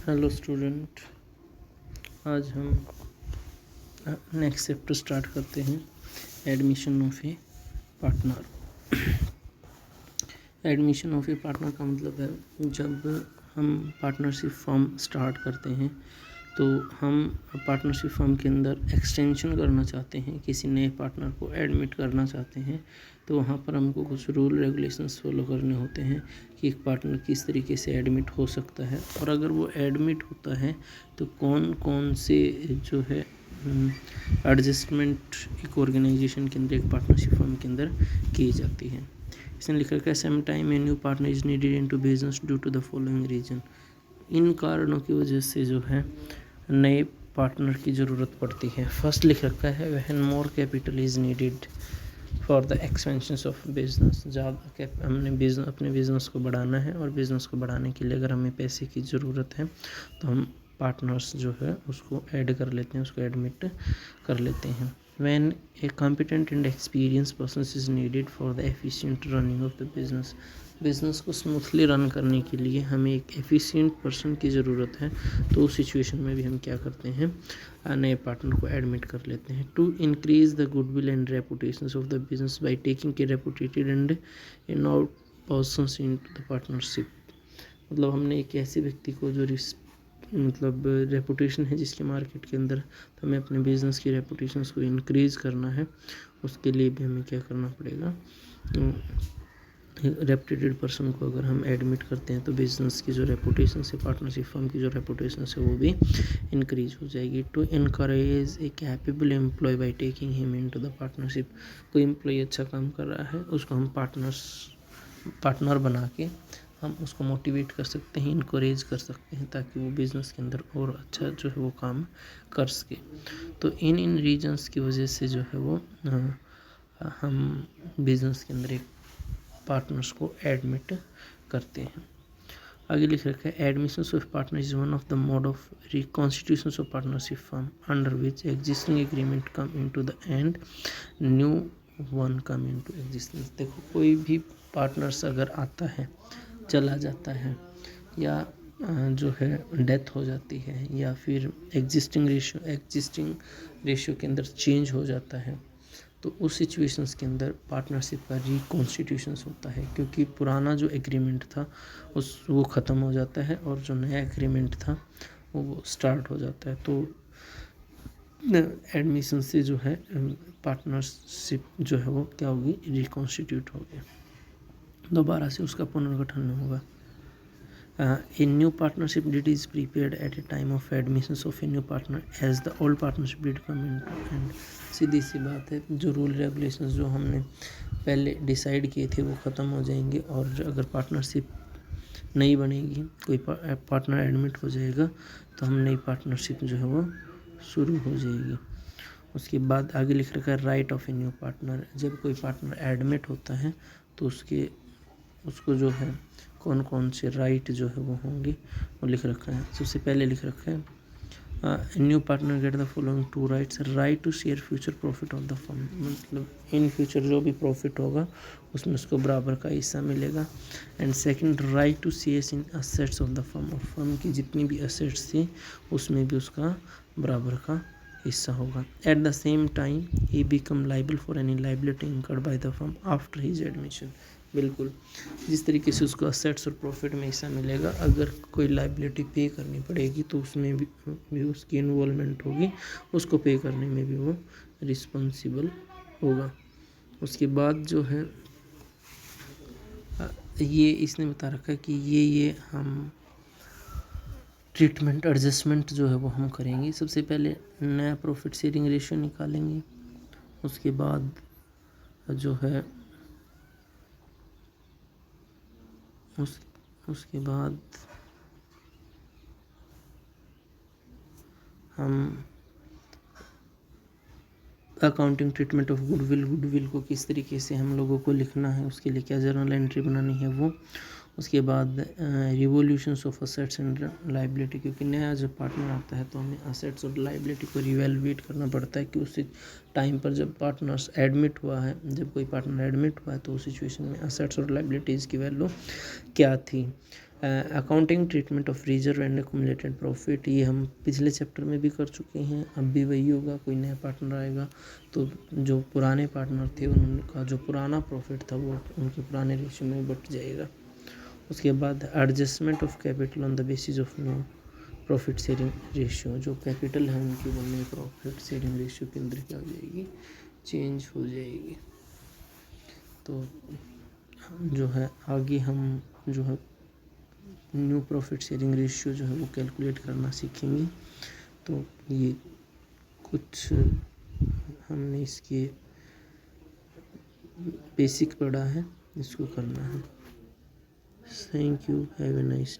Hello student, आज हम next chapter start करते हैं। Admission of A partner. Admission of A partner का मतलब है जब हम पार्टनरशिप फर्म स्टार्ट करते हैं तो हम पार्टनरशिप फर्म के अंदर एक्सटेंशन करना चाहते हैं, किसी नए पार्टनर को एडमिट करना चाहते हैं, तो वहाँ पर हमको कुछ रूल रेगुलेशंस फॉलो करने होते हैं कि एक पार्टनर किस तरीके से एडमिट हो सकता है, और अगर वो एडमिट होता है तो कौन कौन से जो है एडजस्टमेंट एक ऑर्गेनाइजेशन के अंदर, एक पार्टनरशिप फर्म के अंदर की जाती है। इसने लिखा है some time a new partner is needed in to business due to the following reason. इन कारणों की वजह से जो है नए पार्टनर की ज़रूरत पड़ती है। फर्स्ट लिख रखा है when more capital is needed for the expansion of business. ज़्यादा हमने अपने बिजनेस को बढ़ाना है, और बिजनेस को बढ़ाने के लिए अगर हमें पैसे की ज़रूरत है तो हम पार्टनर्स जो है उसको ऐड कर लेते हैं, उसको एडमिट कर लेते हैं। When a competent and experience person is needed for the efficient running of the business. Business को स्मूथली रन करने के लिए हमें एक एफिशिएंट पर्सन की ज़रूरत है, तो उस सिचुएशन में भी हम क्या करते हैं, नए पार्टनर को एडमिट कर लेते हैं। To increase the goodwill and reputation of the business by taking के रेपुटेटेड एंड इनऑल पर्सन्स इनटू द पार्टनरशिप। मतलब हमने एक ऐसे व्यक्ति को जो रेपुटेशन है जिसके मार्केट के अंदर, तो हमें अपने बिजनेस की रेपुटेशन को इंक्रीज़ करना है, उसके लिए भी हमें क्या करना पड़ेगा, रेपुटेटेड पर्सन को अगर हम एडमिट करते हैं तो बिजनेस की जो रेपुटेशन है, पार्टनरशिप फर्म की जो रेपुटेशन है वो भी इंक्रीज हो जाएगी। To encourage a capable employee by taking him into the partnership. कोई एम्प्लॉय अच्छा काम कर रहा है, उसको हम पार्टनर बना के हम उसको मोटिवेट कर सकते हैं, इनकरेज कर सकते हैं, ताकि वो बिज़नेस के अंदर और अच्छा जो है वो काम कर सके। तो इन रीजन्स की वजह से जो है वो हम बिज़नेस के अंदर एक पार्टनर्स को एडमिट करते हैं। आगे लिख रखा है admission of partner is one of the mode of reconstitution of partnership firm under which existing agreement come into the end new one come into existence. देखो, कोई भी पार्टनर्स अगर आता है, चला जाता है, या जो है डेथ हो जाती है, या फिर एग्जिस्टिंग रेशियो के अंदर चेंज हो जाता है, तो उस सिचुएशंस के अंदर पार्टनरशिप का रिकॉन्स्टिट्यूशंस होता है, क्योंकि पुराना जो एग्रीमेंट था वो ख़त्म हो जाता है, और जो नया एग्रीमेंट था वो स्टार्ट हो जाता है। तो एडमिशन से जो है पार्टनरशिप जो है वो क्या होगी, रिकॉन्स्टिट्यूट होगी, दोबारा से उसका पुनर्गठन होगा। A new partnership deed is prepared at a time of admission of a new partner as the old partnership deed come into and सीधी सी बात है, जो रूल रेगुलेशंस जो हमने पहले डिसाइड किए थे वो ख़त्म हो जाएंगे, और अगर पार्टनरशिप नहीं बनेगी, कोई पार्टनर एडमिट हो जाएगा, तो हम नई पार्टनरशिप जो है वो शुरू हो जाएगी। उसके बाद आगे लिख रखा है right of A new partner. जब कोई पार्टनर एडमिट होता है तो उसको जो है कौन कौन से राइट जो है वो होंगे वो लिख रखा है। सबसे पहले लिख रखा है new partner get the following two rights. Right to share future profit of the firm, मतलब इन फ्यूचर जो भी प्रॉफिट होगा उसमें उसको बराबर का हिस्सा मिलेगा। And second, right to shares in assets of the firm, और फर्म की जितनी भी असेट्स थी उसमें भी उसका बराबर का हिस्सा होगा। At the same time he become liable for any liability incurred by the firm after his admission. बिल्कुल जिस तरीके से उसको असेट्स और प्रॉफिट में हिस्सा मिलेगा, अगर कोई लाइबिलिटी पे करनी पड़ेगी तो उसमें भी उसकी इन्वॉल्वमेंट होगी, उसको पे करने में भी वो रिस्पॉन्सिबल होगा। उसके बाद जो है ये इसने बता रखा है कि ये हम ट्रीटमेंट एडजस्टमेंट जो है वो हम करेंगे। सबसे पहले नया प्रॉफिट शेयरिंग रेशियो निकालेंगे, उसके बाद जो है उसके बाद हम अकाउंटिंग ट्रीटमेंट ऑफ गुडविल को किस तरीके से हम लोगों को लिखना है, उसके लिए क्या जर्नल एंट्री बनानी है वो। उसके बाद revolutions of assets and liability, क्योंकि नया जब पार्टनर आता है तो हमें असेट्स और लाइबिलिटी को रिवैल्यूएट करना पड़ता है कि उस टाइम पर जब पार्टनर्स एडमिट हुआ है, जब कोई पार्टनर एडमिट हुआ है तो उस सिचुएशन में असेट्स और लाइबिलिटीज़ की वैल्यू क्या थी। Accounting treatment of reserve and accumulated profit, ये हम पिछले चैप्टर में भी कर चुके हैं, अब भी वही होगा। कोई नया पार्टनर आएगा तो जो पुराने पार्टनर थे उनका जो पुराना प्रॉफिट था वो उनके पुराने रेशियो में बट जाएगा। उसके बाद adjustment of capital on the basis of new profit sharing ratio, जो कैपिटल है उनकी वो नए प्रॉफिट शेयरिंग रेशियो के अंदर क्या हो जाएगी, चेंज हो जाएगी। तो जो है आगे हम जो है न्यू प्रॉफिट शेयरिंग रेशियो जो है वो कैलकुलेट करना सीखेंगे। तो ये कुछ हमने इसके बेसिक पढ़ा है, इसको करना है। Thank you, have a nice